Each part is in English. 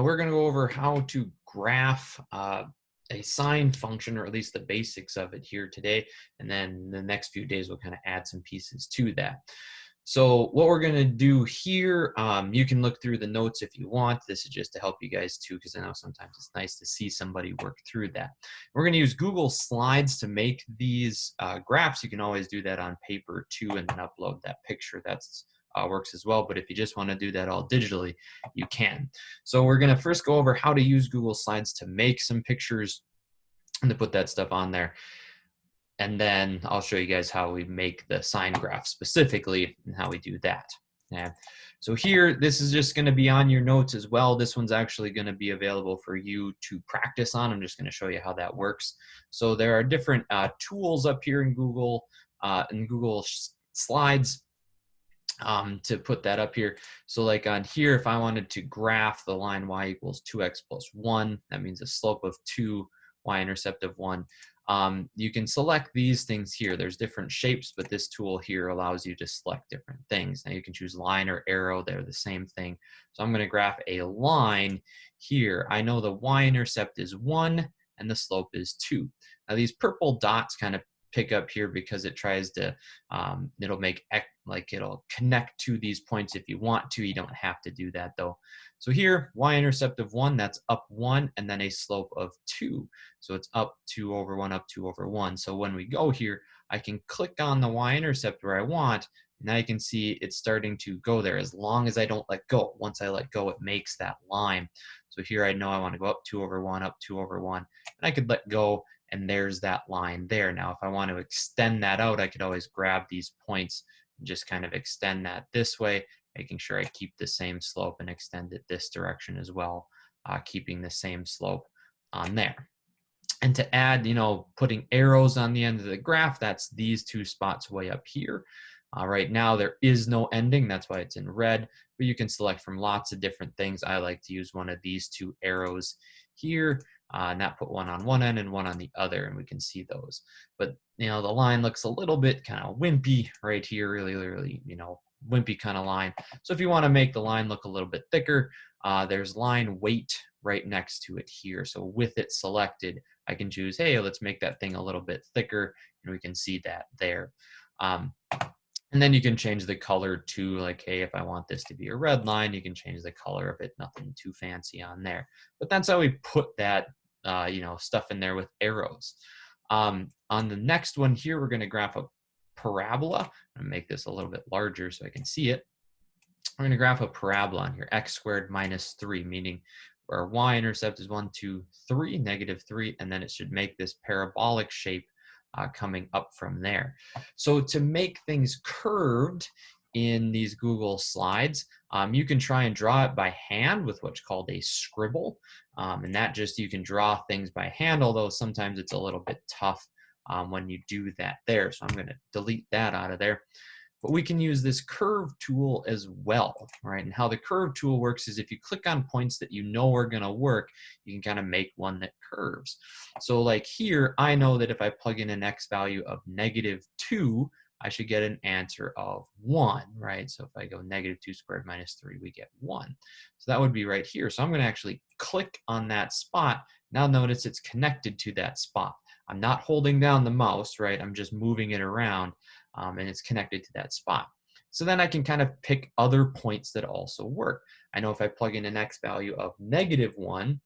we're going to go over how to graph a sine function, or at least the basics of it here today. And then the next few days, we'll kind of add some pieces to that. So what we're going to do here, you can look through the notes if you want. This is just to help you guys too, because I know sometimes it's nice to see somebody work through that. We're going to use Google Slides to make these graphs. You can always do that on paper too, and then upload that picture. That's works as well. But if you just want to do that all digitally, you can. So we're going to first go over how to use Google Slides to make some pictures and to put that stuff on there. And then I'll show you guys how we make the sine graph specifically and how we do that. Yeah. So here, this is just going to be on your notes as well. This one's actually going to be available for you to practice on. I'm just going to show you how that works. So there are different tools up here in Google Slides to put that up here. So like on here, if I wanted to graph the line y equals 2x plus 1, that means a slope of 2, y-intercept of 1. You can select these things here. There's different shapes, but this tool here allows you to select different things. Now you can choose line or arrow. They're the same thing. So I'm going to graph a line here. I know the y-intercept is 1 and the slope is 2. Now these purple dots kind of pick up here because it tries to, it'll make, like it'll connect to these points if you want to. You don't have to do that though. So here, y-intercept of 1, that's up 1, and then a slope of 2. So it's up 2 over 1, up 2 over 1. So when we go here, I can click on the y-intercept where I want. Now you can see it's starting to go there as long as I don't let go. Once I let go, it makes that line. So here I know I want to go up 2 over 1, up 2 over 1. And I could let go, and there's that line there. Now, if I want to extend that out, I could always grab these points and just kind of extend that this way, making sure I keep the same slope and extend it this direction as well, keeping the same slope on there. And to add, putting arrows on the end of the graph, that's these two spots way up here. Right now, there is no ending. That's why it's in red. But you can select from lots of different things. I like to use one of these two arrows here, and that put one on one end and one on the other, and we can see those. But, the line looks a little bit kind of wimpy right here, really, wimpy kind of line. So if you want to make the line look a little bit thicker, there's line weight right next to it here. So with it selected, I can choose, hey, let's make that thing a little bit thicker, and we can see that there. And then you can change the color to, like, hey, if I want this to be a red line, you can change the color of it. Nothing too fancy on there. But that's how we put that, stuff in there with arrows. On the next one here, we're going to graph a parabola. I'm going to make this a little bit larger so I can see it. We're going to graph a parabola on here, x squared minus 3, meaning our y-intercept is 1, 2, 3, -3, and then it should make this parabolic shape coming up from there. So to make things curved in these Google Slides, you can try and draw it by hand with what's called a scribble. And that just, you can draw things by hand, although sometimes it's a little bit tough when you do that there. So I'm going to delete that out of there. But we can use this curve tool as well, right? And how the curve tool works is if you click on points that you know are going to work, you can kind of make one that curves. So like here, I know that if I plug in an x value of -2, I should get an answer of 1, right? So if I go -2 squared minus 3, we get 1. So that would be right here. So I'm going to actually click on that spot. Now notice it's connected to that spot. I'm not holding down the mouse, right? I'm just moving it around. And it's connected to that spot. So then I can kind of pick other points that also work. I know if I plug in an x value of -1,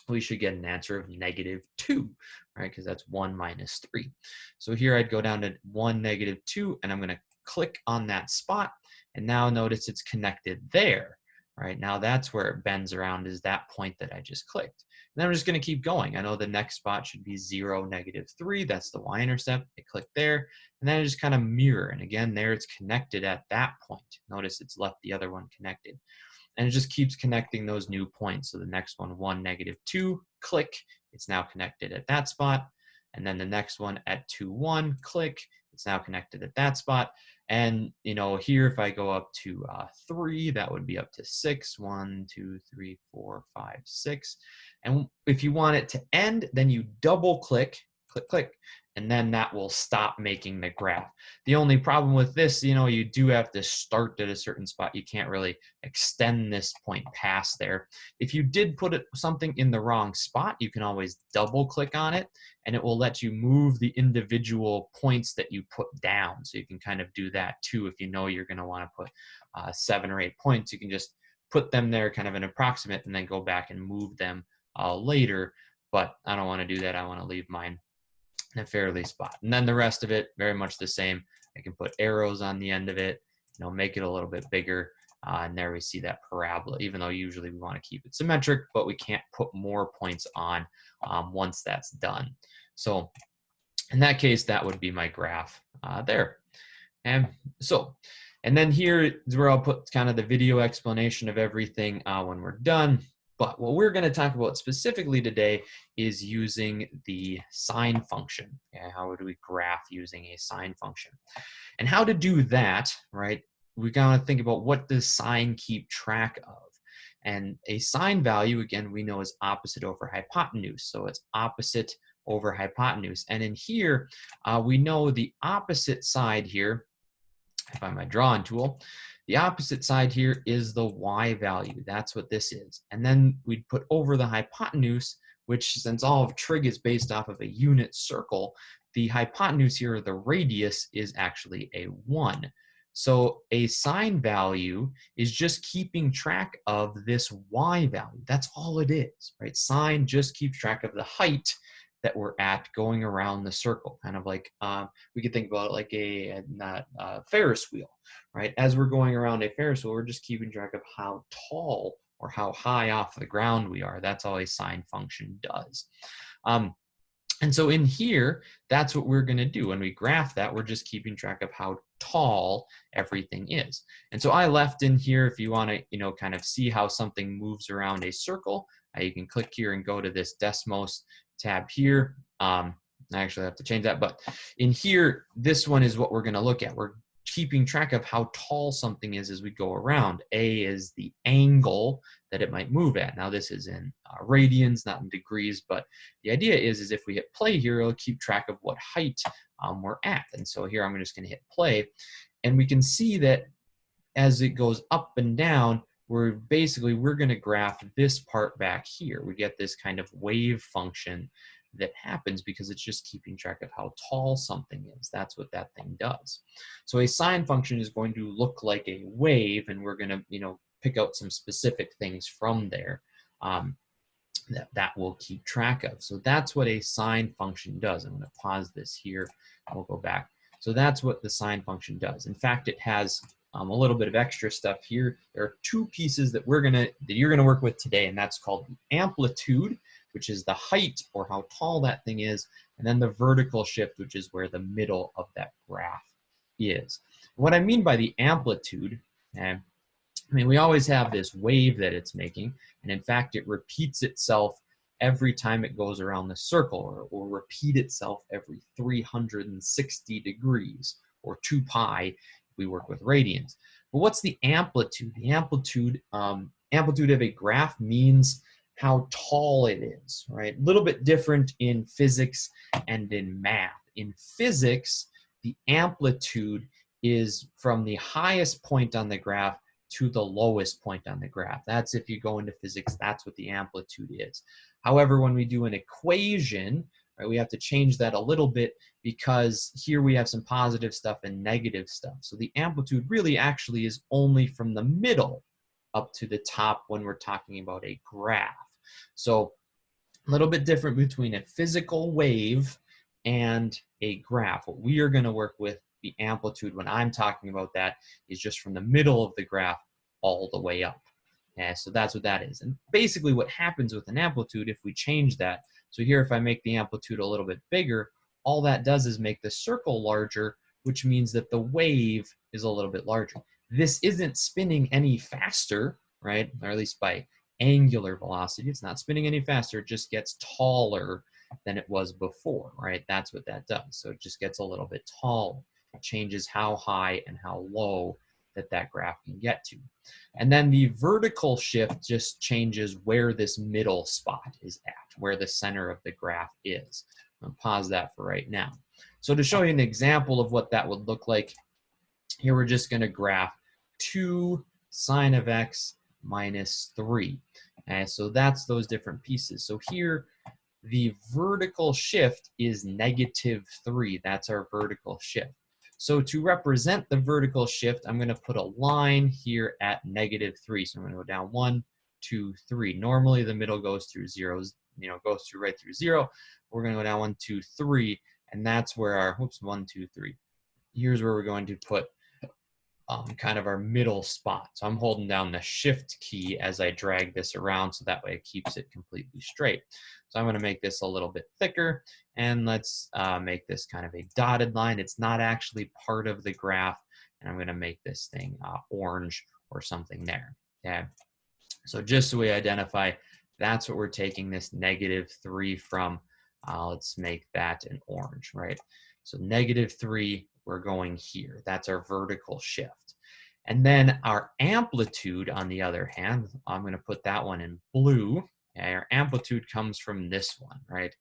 we should get an answer of -2, right? Because that's 1 minus 3. So here I'd go down to 1, -2, and I'm going to click on that spot. And now notice it's connected there, right? Now that's where it bends around, is that point that I just clicked. And then I'm just going to keep going. I know the next spot should be 0, -3. That's the y-intercept. I click there, and then I just kind of mirror. And again, there it's connected at that point. Notice it's left the other one connected. And it just keeps connecting those new points. So the next one, 1, -2, click. It's now connected at that spot. And then the next one at 2, 1, click. It's now connected at that spot. And, here, if I go up to 3, that would be up to 6. 1, 2, 3, 4, 5, 6. And if you want it to end, then you double click click, click, and then that will stop making the graph. The only problem with this, you know, you do have to start at a certain spot. You can't really extend this point past there. If you did put something in the wrong spot, you can always double click on it, and it will let you move the individual points that you put down. So you can kind of do that too. If you know you're going to want to put 7 or 8 points, you can just put them there, kind of an approximate, and then go back and move them later. But I don't want to do that. I want to leave mine in a fairly spot. And then the rest of it, very much the same. I can put arrows on the end of it, you know, make it a little bit bigger. And there we see that parabola, even though usually we want to keep it symmetric, but we can't put more points on once that's done. So in that case, that would be my graph there. And so, and then here is where I'll put kind of the video explanation of everything when we're done. But what we're going to talk about specifically today is using the sine function. Yeah, how do we graph using a sine function? And how to do that, right? We got to think about, what does sine keep track of? And a sine value, again, we know is opposite over hypotenuse. So it's opposite over hypotenuse. And in here, we know the opposite side here, if I'm my drawing tool, the opposite side here is the y value. That's what this is. And then we'd put over the hypotenuse, which, since all of trig is based off of a unit circle, the hypotenuse here, or the radius, is actually a 1. So a sine value is just keeping track of this y value. That's all it is, right? Sine just keeps track of the height that we're at going around the circle, kind of like, we could think about it like a Ferris wheel, right? As we're going around a Ferris wheel, we're just keeping track of how tall or how high off the ground we are. That's all a sine function does. And so in here, that's what we're going to do. When we graph that, we're just keeping track of how tall everything is. And so I left in here, if you want to, you know, kind of see how something moves around a circle, you can click here and go to this Desmos tab here. I actually have to change that, but in here, this one is what we're going to look at. We're keeping track of how tall something is as we go around. A is the angle that it might move at. Now this is in radians, not in degrees, but the idea is if we hit play here, it'll keep track of what height we're at. And so here I'm just going to hit play, and we can see that as it goes up and down, we're going to graph this part back here. We get this kind of wave function that happens because it's just keeping track of how tall something is. That's what that thing does. So a sine function is going to look like a wave, and we're going to, you know, pick out some specific things from there that we'll keep track of. So that's what a sine function does. I'm going to pause this here, and we'll go back. So that's what the sine function does. In fact, it has a little bit of extra stuff here. There are 2 pieces that you're gonna work with today, and that's called the amplitude, which is the height or how tall that thing is, and then the vertical shift, which is where the middle of that graph is. What I mean by the amplitude, I mean, we always have this wave that it's making, and in fact, it repeats itself every time it goes around the circle, or it will repeat itself every 360 degrees, or 2 pi. We work with radians. But what's the amplitude? The amplitude of a graph means how tall it is, right? A little bit different in physics and in math. In physics, the amplitude is from the highest point on the graph to the lowest point on the graph. That's, if you go into physics, that's what the amplitude is. However, when we do an equation, right, we have to change that a little bit, because here we have some positive stuff and negative stuff. So the amplitude really actually is only from the middle up to the top when we're talking about a graph. So a little bit different between a physical wave and a graph. What we are going to work with, the amplitude, when I'm talking about that, is just from the middle of the graph all the way up. Yeah, so that's what that is. And basically what happens with an amplitude, if we change that, so here if I make the amplitude a little bit bigger, all that does is make the circle larger, which means that the wave is a little bit larger. This isn't spinning any faster, right? Or at least by angular velocity, it's not spinning any faster, it just gets taller than it was before, right? That's what that does. So it just gets a little bit taller. It changes how high and how low that graph can get to. And then the vertical shift just changes where this middle spot is at, where the center of the graph is. I'll pause that for right now. So to show you an example of what that would look like, here we're just going to graph 2 sine of x minus 3. And so that's those different pieces. So here, the vertical shift is -3. That's our vertical shift. So to represent the vertical shift, I'm going to put a line here at -3. So I'm going to go down 1, 2, 3. Normally the middle goes through zeros, goes through right through 0. We're going to go down 1, 2, 3, and that's where our, 1, 2, 3. Here's where we're going to put kind of our middle spot. So I'm holding down the shift key as I drag this around, so that way it keeps it completely straight. So I'm going to make this a little bit thicker, and let's make this kind of a dotted line. It's not actually part of the graph, and I'm going to make this thing orange or something there. Okay. So just so we identify, that's what we're taking this -3 from. Let's make that an orange, right? So -3, we're going here. That's our vertical shift. And then our amplitude, on the other hand, I'm going to put that one in blue. Okay, our amplitude comes from this one, right?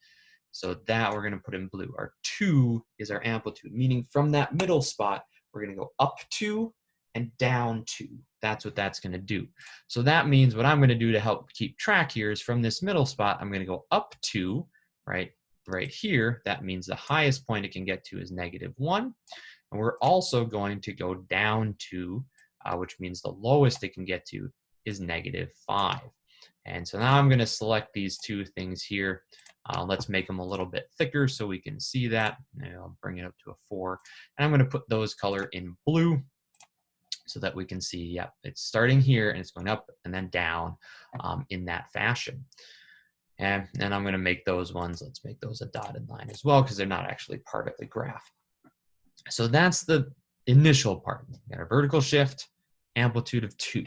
So that we're going to put in blue. Our 2 is our amplitude, meaning from that middle spot, we're going to go up 2 and down 2. That's what that's going to do. So that means what I'm going to do to help keep track here is from this middle spot, I'm going to go up 2, right here. That means the highest point it can get to is -1. And we're also going to go down 2, which means the lowest it can get to is -5. And so now I'm going to select these two things here. Let's make them a little bit thicker so we can see that. And I'll bring it up to a 4. And I'm going to put those color in blue so that we can see, yep, it's starting here and it's going up and then down in that fashion. And then I'm going to make those ones, let's make those a dotted line as well, because they're not actually part of the graph. So that's the initial part. We got our vertical shift, amplitude of 2.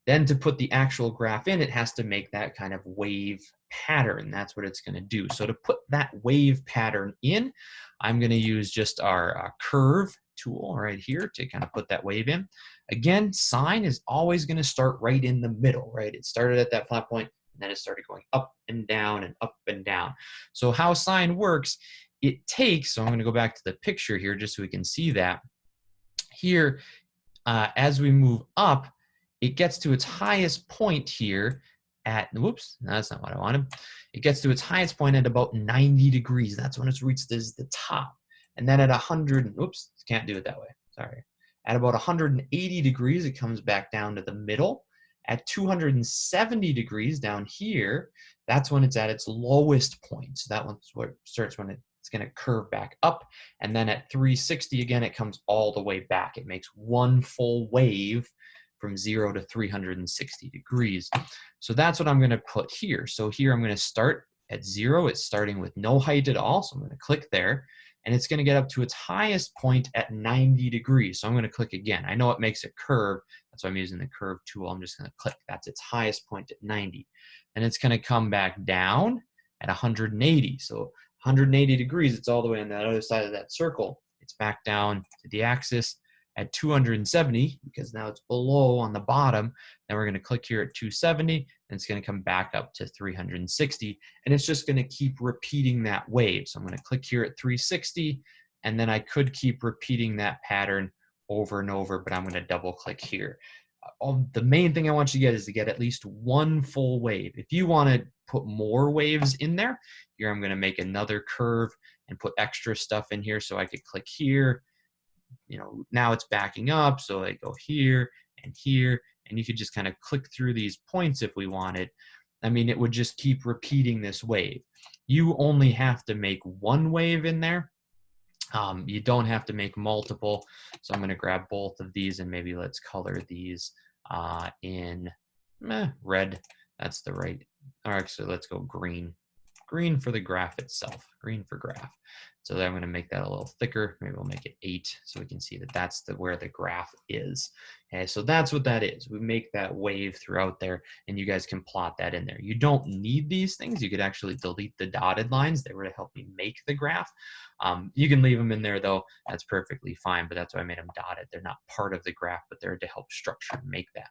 Then to put the actual graph in, it has to make that kind of wave pattern. That's what it's going to do. So to put that wave pattern in, I'm going to use just our curve tool right here to kind of put that wave in. Again, sine is always going to start right in the middle, right? It started at that flat point, and then it started going up and down and up and down. So how sine works, it takes, so I'm going to go back to the picture here just so we can see that. Here, as we move up, it gets to its highest point here at, whoops, that's not what I wanted. It gets to its highest point at about 90 degrees. That's when it's reached the top. And then at 100, whoops, can't do it that way, sorry. At about 180 degrees, it comes back down to the middle. At 270 degrees down here, that's when it's at its lowest point. So that one's what starts when it's going to curve back up. And then at 360, again, it comes all the way back. It makes one full wave from 0 to 360 degrees. So that's what I'm going to put here. So here I'm going to start at 0. It's starting with no height at all. So I'm going to click there. And it's going to get up to its highest point at 90 degrees. So I'm going to click again. I know it makes a curve. That's why I'm using the curve tool. I'm just going to click. That's its highest point at 90. And it's going to come back down at 180. So 180 degrees, it's all the way on the other side of that circle. It's back down to the axis at 270, because now it's below on the bottom. Then we're going to click here at 270, and it's going to come back up to 360, and it's just going to keep repeating that wave. So I'm going to click here at 360, and then I could keep repeating that pattern over and over, but I'm going to double click here. The main thing I want you to get is to get at least one full wave. If you want to put more waves in there, here I'm going to make another curve and put extra stuff in here, so I could click here. Now it's backing up, so I go here, and you could just kind of click through these points if we wanted. I mean, it would just keep repeating this wave. You only have to make one wave in there. You don't have to make multiple. So I'm going to grab both of these, and maybe let's color these in red. That's the right. All right, so let's go green. Green for the graph itself. Green for graph. So then I'm going to make that a little thicker. Maybe we'll make it 8 so we can see that that's where the graph is. Okay, so that's what that is. We make that wave throughout there, and you guys can plot that in there. You don't need these things. You could actually delete the dotted lines. They were to help me make the graph. You can leave them in there, though. That's perfectly fine, but that's why I made them dotted. They're not part of the graph, but they're to help structure and make that.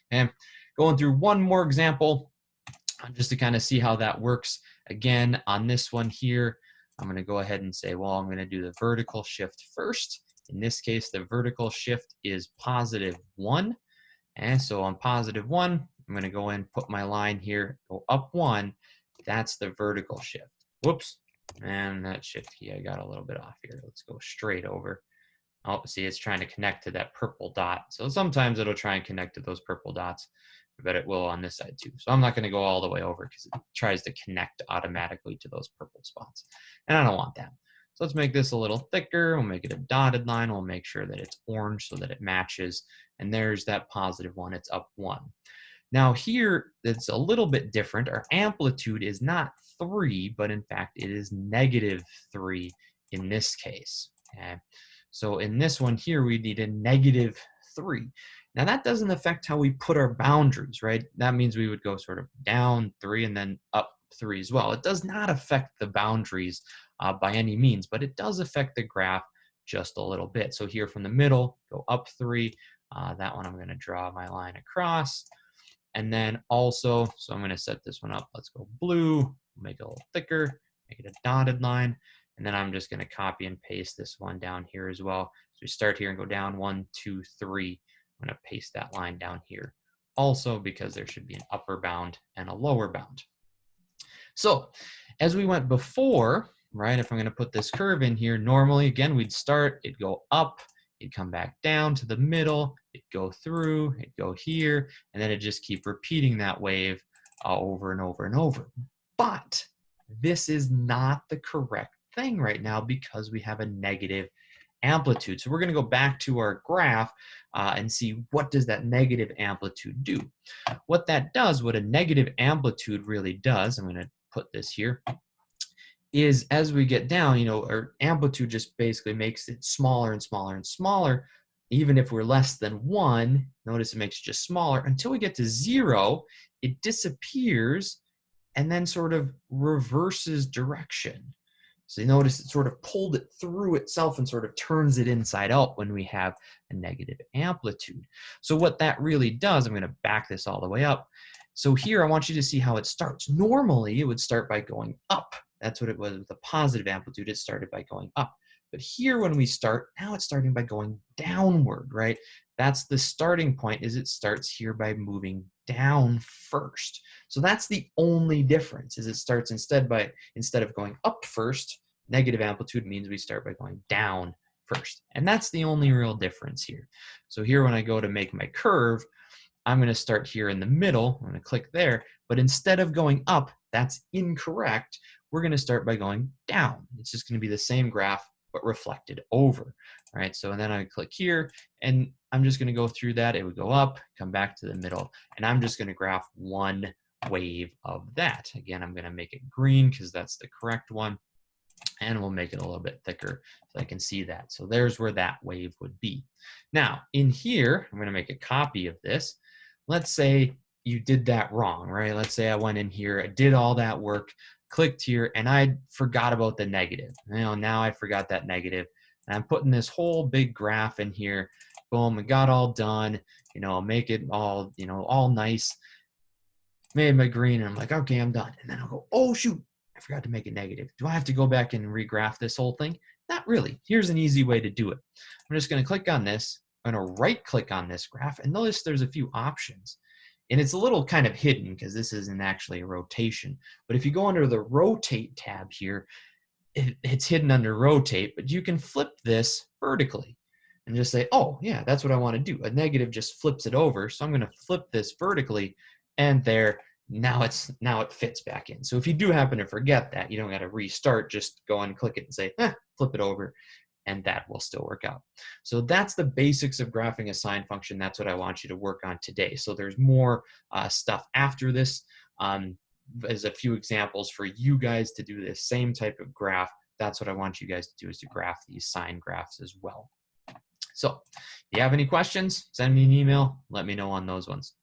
And going through one more example, just to kind of see how that works. Again, on this one here, I'm going to go ahead and say, well, I'm going to do the vertical shift first. In this case, the vertical shift is +1. And so on +1, I'm going to go in, put my line here, go up 1. That's the vertical shift. Whoops. And that shift key, I got a little bit off here. Let's go straight over. Oh, see, it's trying to connect to that purple dot. So sometimes it'll try and connect to those purple dots, but it will on this side too. So I'm not going to go all the way over because it tries to connect automatically to those purple spots. And I don't want that. So let's make this a little thicker. We'll make it a dotted line. We'll make sure that it's orange so that it matches. And there's that +1. It's up 1. Now here, it's a little bit different. Our amplitude is not 3, but in fact, it is -3 in this case. Okay? So in this one here, we need a -3. Now that doesn't affect how we put our boundaries, right? That means we would go sort of down 3 and then up 3 as well. It does not affect the boundaries by any means, but it does affect the graph just a little bit. So here from the middle, go up 3. That one I'm going to draw my line across. And then also, so I'm going to set this one up. Let's go blue, make it a little thicker, make it a dotted line. And then I'm just going to copy and paste this one down here as well. So we start here and go down 1, 2, 3. I'm going to paste that line down here also because there should be an upper bound and a lower bound. So as we went before, right, if I'm going to put this curve in here, normally, again, we'd start, it'd go up, it'd come back down to the middle, it'd go through, it'd go here, and then it'd just keep repeating that wave over and over and over. But this is not the correct thing right now because we have a negative amplitude. So we're going to go back to our graph and see what does that negative amplitude do. What that does, what a negative amplitude really does, I'm going to put this here, is as we get down, you know, our amplitude just basically makes it smaller and smaller and smaller. Even if we're less than 1, notice it makes it just smaller. Until we get to 0, it disappears and then sort of reverses direction. So you notice it sort of pulled it through itself and sort of turns it inside out when we have a negative amplitude. So what that really does, I'm going to back this all the way up. So here I want you to see how it starts. Normally it would start by going up. That's what it was with a positive amplitude. It started by going up. But here when we start, now it's starting by going downward, right? That's the starting point, is it starts here by moving down first. So that's the only difference, is it starts instead of going up first, negative amplitude means we start by going down first. And that's the only real difference here. So here when I go to make my curve, I'm going to start here in the middle. I'm going to click there. But instead of going up, that's incorrect. We're going to start by going down. It's just going to be the same graph, but reflected over. All right, so then I click here, and I'm just going to go through that. It would go up, come back to the middle, and I'm just going to graph one wave of that. Again, I'm going to make it green because that's the correct one, and we'll make it a little bit thicker so I can see that. So there's where that wave would be. Now, in here, I'm going to make a copy of this. Let's say you did that wrong, right? Let's say I went in here, I did all that work, clicked here, and I forgot about the negative. You know, now I forgot that negative, and I'm putting this whole big graph in here. Boom, it got all done. You know, make it all, you know, all nice. Made my green, and I'm like, okay, I'm done. And then I'll go, oh shoot, I forgot to make it negative. Do I have to go back and regraph this whole thing? Not really. Here's an easy way to do it. I'm just going to click on this. I'm going to right-click on this graph, and notice there's a few options. And it's a little kind of hidden because this isn't actually a rotation. But if you go under the rotate tab here, it's hidden under rotate, but you can flip this vertically and just say, oh yeah, that's what I want to do. A negative just flips it over. So I'm going to flip this vertically, and there, now it fits back in. So if you do happen to forget that, you don't got to restart, just go and click it and say, flip it over, and that will still work out. So that's the basics of graphing a sine function. That's what I want you to work on today. So there's more stuff after this. As a few examples for you guys to do the same type of graph. That's what I want you guys to do, is to graph these sine graphs as well. So if you have any questions, send me an email. Let me know on those ones.